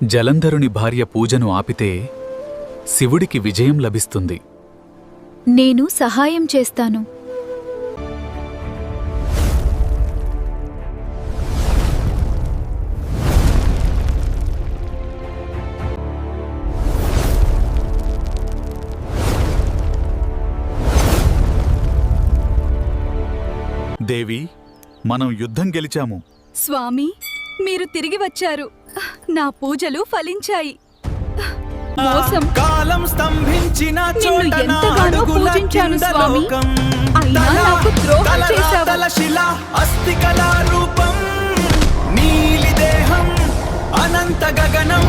జలంధరుని భార్య పూజను ఆపితే శివుడికి విజయం లభిస్తుంది. నేను సహాయం చేస్తాను. దేవి, మనం యుద్ధం గెలిచాము. స్వామి, మీరు తిరిగి వచ్చారు. నా పూజలు ఫలించాయి. మోసం, కాలం స్తంభించిన నిన్ను ఎంతగానో పూజించాను స్వామి, అయినా నాకు ద్రోహం చేశావు. శిల అస్థికళా రూపం, నీలి దేహం, అనంత గగనం,